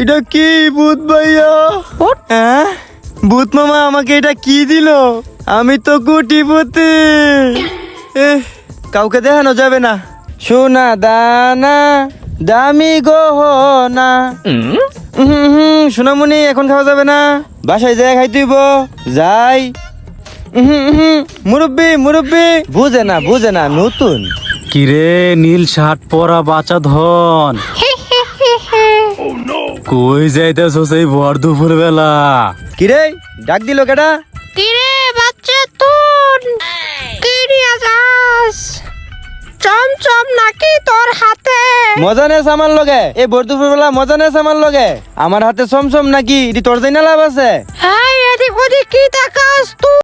এটা কি ভূত ভাইয়া? হ্যাঁ ভূত মামা আমাকে এটা কি দিল? আমি তো কোটিপতি। কাউকে দেখানো যাবে না। সোনা দানা দামি গহনা। সোনামণি এখন খাওয়া যাবে না, বাসায় যাই খাই দিব। যাই। মুরব্বি মুরব্বি বুঝে না নতুন। কিরে নীল শার্ট পরা বাচ্চা ধন, কই যাইতেছস এই ভর দুপুর বেলা? কিরে ডাক দিল কেডা? কিরে বাচ্চা তুন, কি নিয়ে যাস? চমচম নাকি তোর হাতে? মজা নেস আমার লগে, এই ভর দুপুর বেলা মজা নেস আমার লগে। আমার হাতে সমসম নাকি? এটি তোর যাই না লাভ আছে? হ্যাঁ, এদিক ওদিক কি দেখাস তুই?